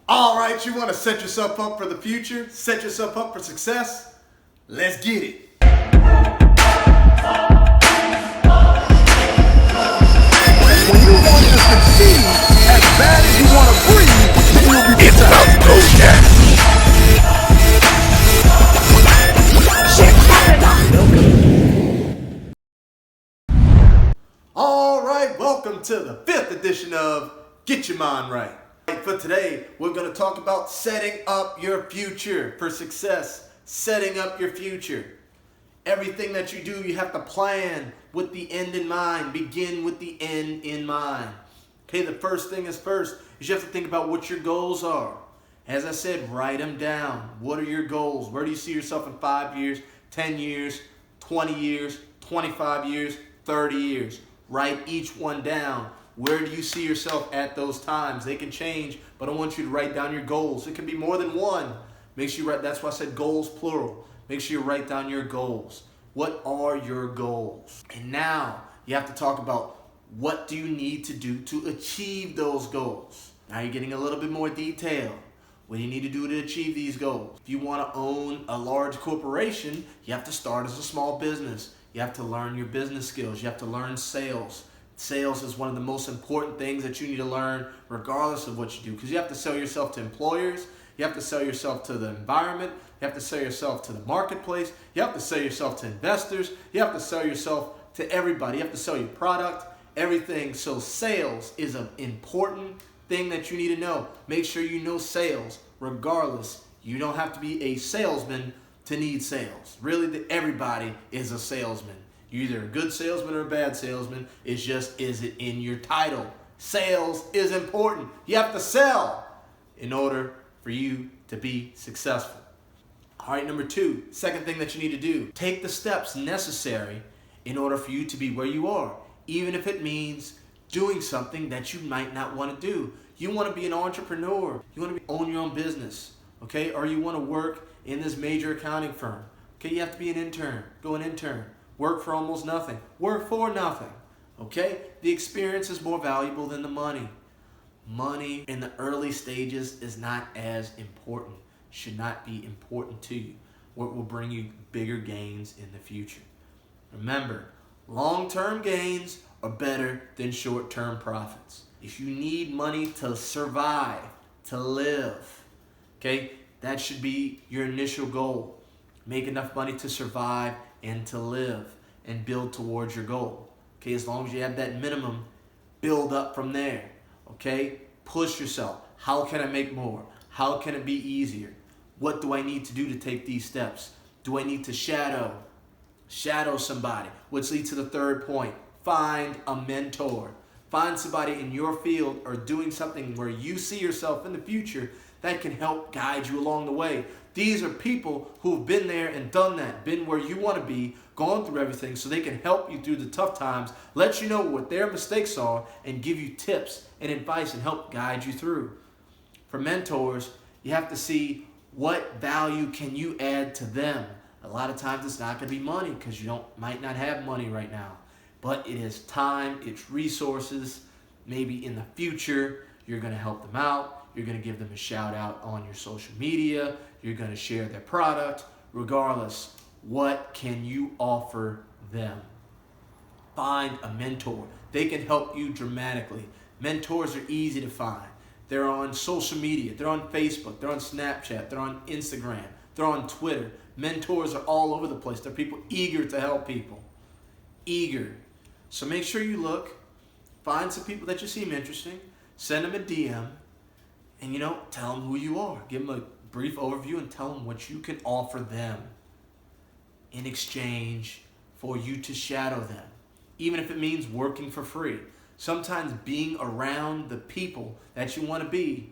All right, you want to set yourself up for the future, set yourself up for success? Let's get it. When you want to succeed as bad as you want to breathe, then you'll be It's about to go down. All right, welcome to the 5th edition of Get Your Mind Right. For today, we're going to talk about setting up your future for success. Setting up your future. Everything that you do, you have to plan with the end in mind. Begin with the end in mind. Okay, the first thing is first is you have to think about what your goals are. As I said, write them down. What are your goals? Where do you see yourself in 5 years, 10 years, 20 years, 25 years, 30 years? Write each one down. Where do you see yourself at those times? They can change, but I want you to write down your goals. It can be more than one. Make sure you write, that's why I said goals plural. Make sure you write down your goals. What are your goals? And now you have to talk about what do you need to do to achieve those goals. Now you're getting a little bit more detail. What do you need to do to achieve these goals? If you want to own a large corporation, you have to start as a small business. You have to learn your business skills. You have to learn sales. Sales is one of the most important things that you need to learn regardless of what you do, because you have to sell yourself to employers. You have to sell yourself to the environment. You have to sell yourself to the marketplace. You have to sell yourself to investors. You have to sell yourself to everybody. You have to sell your product, everything. So sales is an important thing that you need to know. Make sure you know sales. Regardless, you don't have to be a salesman to need sales. Really, everybody is a salesman. You're either a good salesman or a bad salesman. It's just, is it in your title? Sales is important. You have to sell in order for you to be successful. All right, number two, second thing that you need to do, take the steps necessary in order for you to be where you are, even if it means doing something that you might not want to do. You want to be an entrepreneur. You want to own your own business, okay? Or you want to work in this major accounting firm. Okay, you have to be an intern. Go an intern. Work for almost nothing. Work for nothing, okay? The experience is more valuable than the money. Money in the early stages is not as important, should not be important to you. What will bring you bigger gains in the future. Remember, long-term gains are better than short-term profits. If you need money to survive, to live, okay, that should be your initial goal. Make enough money to survive and to live and build towards your goal. Okay, as long as you have that minimum, build up from there. Okay, push yourself. How can I make more? How can it be easier? What do I need to do to take these steps? Do I need to shadow somebody? Which leads to the third point. Find a mentor. Find somebody in your field or doing something where you see yourself in the future that can help guide you along the way. These are people who have been there and done that, been where you want to be, gone through everything, so they can help you through the tough times, let you know what their mistakes are, and give you tips and advice and help guide you through. For mentors, you have to see what value can you add to them. A lot of times it's not going to be money because you might not have money right now. But it is time, it's resources. Maybe in the future, you're going to help them out. You're going to give them a shout out on your social media. You're going to share their product. Regardless, what can you offer them? Find a mentor. They can help you dramatically. Mentors are easy to find. They're on social media. They're on Facebook. They're on Snapchat. They're on Instagram. They're on Twitter. Mentors are all over the place. They're people eager to help people. Eager. So make sure you look. Find some people that you seem interesting. Send them a DM. And, tell them who you are. Give them a brief overview and tell them what you can offer them in exchange for you to shadow them. Even if it means working for free. Sometimes being around the people that you want to be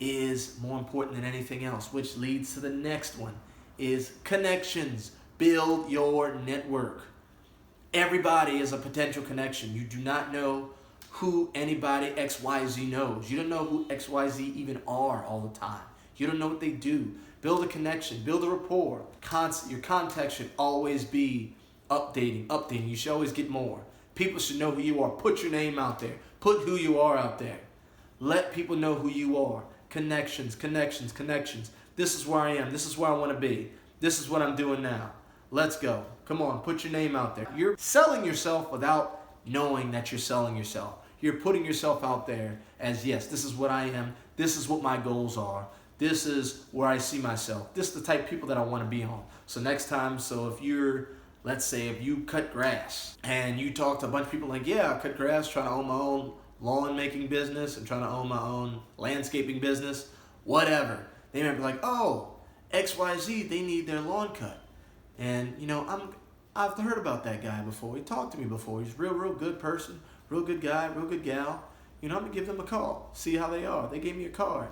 is more important than anything else, which leads to the next one, is connections. Build your network. Everybody is a potential connection. You do not know who anybody XYZ knows. You don't know who XYZ even are all the time. You don't know what they do. Build a connection. Build a rapport. Your contact should always be updating. You should always get more. People should know who you are. Put your name out there. Put who you are out there. Let people know who you are. Connections, connections, connections. This is where I am. This is where I want to be. This is what I'm doing now. Let's go. Come on, put your name out there. You're selling yourself without knowing that you're selling yourself. You're putting yourself out there as, yes, this is what I am. This is what my goals are. This is where I see myself. This is the type of people that I want to be on. So next time, if you're, let's say if you cut grass and you talk to a bunch of people like, yeah, I cut grass, trying to own my own lawn making business and trying to own my own landscaping business, whatever. They might be like, oh, XYZ, they need their lawn cut. And, I've heard about that guy before. He talked to me before. He's a real good person, real good guy, real good gal. I'm going to give them a call, see how they are. They gave me a card.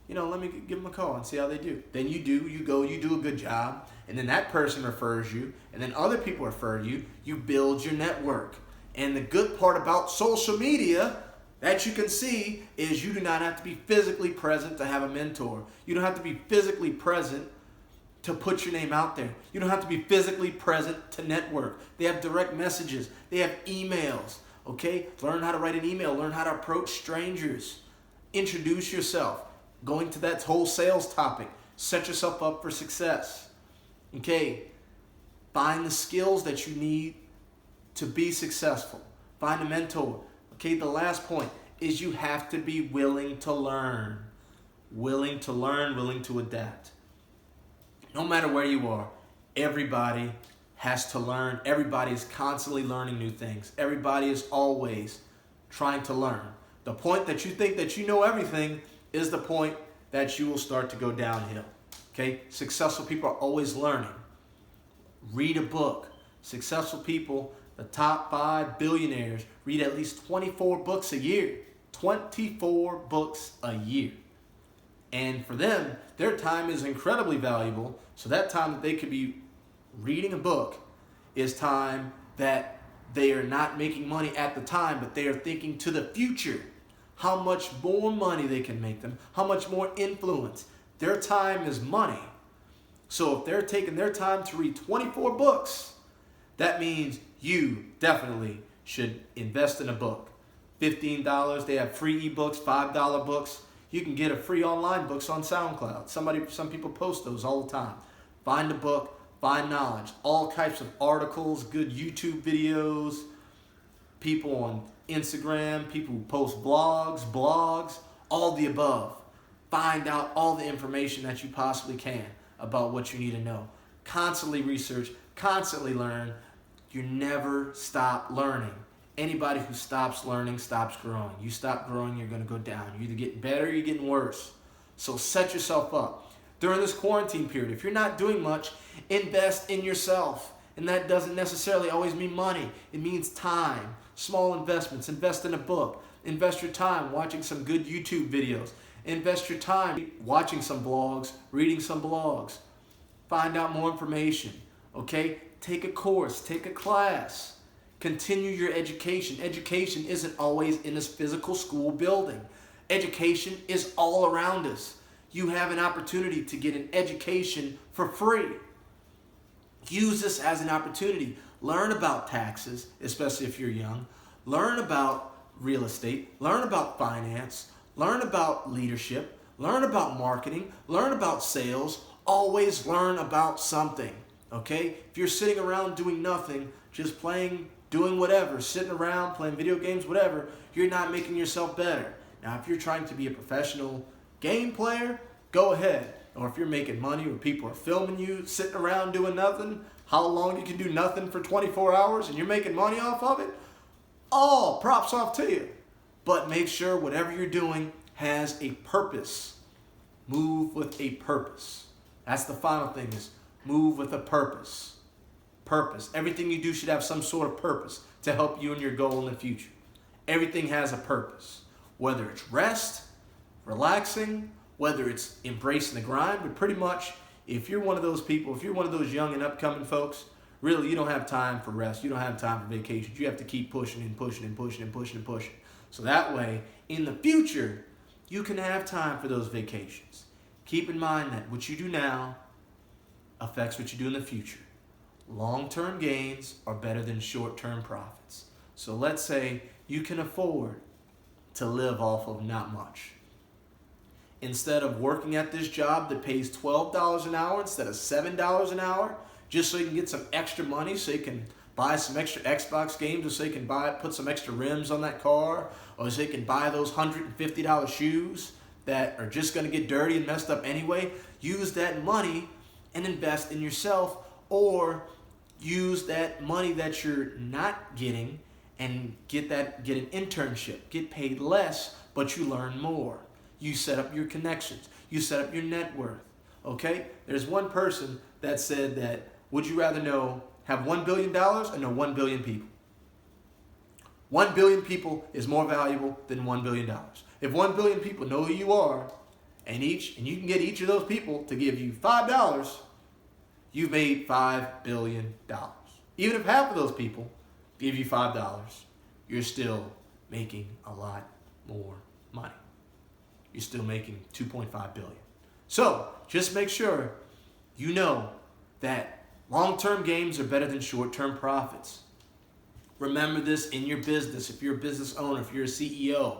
Let me give them a call and see how they do. Then you do a good job, and then that person refers you, and then other people refer you. You build your network. And the good part about social media that you can see is you do not have to be physically present to have a mentor. You don't have to be physically present to put your name out there. You don't have to be physically present to network. They have direct messages. They have emails. Okay? Learn how to write an email. Learn how to approach strangers. Introduce yourself. Going to that whole sales topic. Set yourself up for success. Okay? Find the skills that you need to be successful. Find a mentor. Okay? The last point is you have to be willing to learn. Willing to learn, willing to adapt. No matter where you are, everybody has to learn. Everybody is constantly learning new things. Everybody is always trying to learn. The point that you think that you know everything is the point that you will start to go downhill. Okay? Successful people are always learning. Read a book. Successful people, the top 5 billionaires, read at least 24 books a year. 24 books a year. And for them, their time is incredibly valuable. So that time that they could be reading a book is time that they are not making money at the time, but they are thinking to the future. How much more money they can make them. How much more influence. Their time is money. So if they're taking their time to read 24 books, that means you definitely should invest in a book. $15, they have free ebooks, $5 books. You can get a free online books on SoundCloud. Some people post those all the time. Find a book, find knowledge. All types of articles, good YouTube videos, people on Instagram, people who post blogs, all the above. Find out all the information that you possibly can about what you need to know. Constantly research, constantly learn. You never stop learning. Anybody who stops learning stops growing. You stop growing, you're going to go down. You're either getting better or you're getting worse. So set yourself up. During this quarantine period, if you're not doing much, invest in yourself. And that doesn't necessarily always mean money. It means time. Small investments. Invest in a book. Invest your time watching some good YouTube videos. Invest your time watching some blogs, reading some blogs. Find out more information. Okay? Take a course. Take a class. Continue your education. Education isn't always in this physical school building. Education is all around us. You have an opportunity to get an education for free. Use this as an opportunity. Learn about taxes, especially if you're young. Learn about real estate. Learn about finance. Learn about leadership. Learn about marketing. Learn about sales. Always learn about something. Okay? If you're sitting around doing nothing, just doing whatever, sitting around, playing video games, whatever, you're not making yourself better. Now, if you're trying to be a professional game player, go ahead. Or if you're making money or people are filming you, sitting around doing nothing, how long you can do nothing for 24 hours and you're making money off of it, all props off to you. But make sure whatever you're doing has a purpose. Move with a purpose. That's the final thing, is move with a purpose. Purpose. Everything you do should have some sort of purpose to help you and your goal in the future. Everything has a purpose. Whether it's rest, relaxing, whether it's embracing the grind, but pretty much if you're one of those people, if you're one of those young and upcoming folks, really you don't have time for rest. You don't have time for vacations. You have to keep pushing and pushing and pushing and pushing and pushing. So that way, in the future, you can have time for those vacations. Keep in mind that what you do now affects what you do in the future. Long-term gains are better than short-term profits. So let's say you can afford to live off of not much. instead of working at this job that pays $12 an hour instead of $7 an hour, just so you can get some extra money, so you can buy some extra Xbox games, or so you can put some extra rims on that car, or so you can buy those $150 shoes that are just going to get dirty and messed up anyway. Use that money and invest in yourself, or use that money that you're not getting and get an internship. Get paid less, but you learn more. You set up your connections. You set up your net worth. Okay? There's one person that said that, would you rather have $1 billion or know 1 billion people? 1 billion people is more valuable than $1 billion. If 1 billion people know who you are, and you can get each of those people to give you $5, you've made $5 billion. Even if half of those people give you $5, you're still making a lot more money. You're still making $2.5 billion. So just make sure you know that long-term gains are better than short-term profits. Remember this in your business. If you're a business owner, if you're a CEO,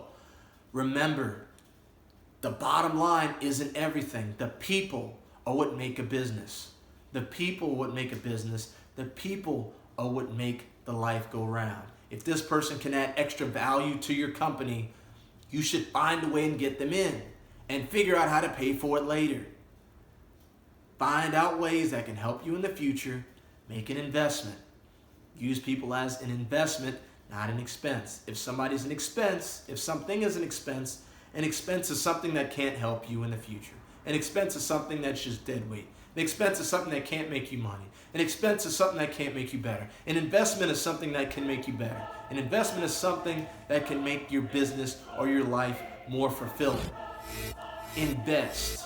remember, the bottom line isn't everything. The people are what make a business. The people are what make a business. The people are what make the life go round. If this person can add extra value to your company, you should find a way and get them in and figure out how to pay for it later. Find out ways that can help you in the future. Make an investment. Use people as an investment, not an expense. If somebody's an expense, if something is an expense is something that can't help you in the future. An expense is something that's just dead weight. An expense is something that can't make you money. An expense is something that can't make you better. An investment is something that can make you better. An investment is something that can make your business or your life more fulfilling. Invest.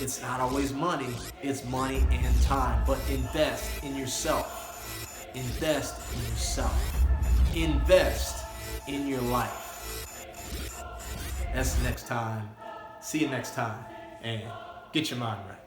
It's not always money, it's money and time. But invest in yourself. Invest in yourself. Invest in your life. That's next time. See you next time. And get your mind right.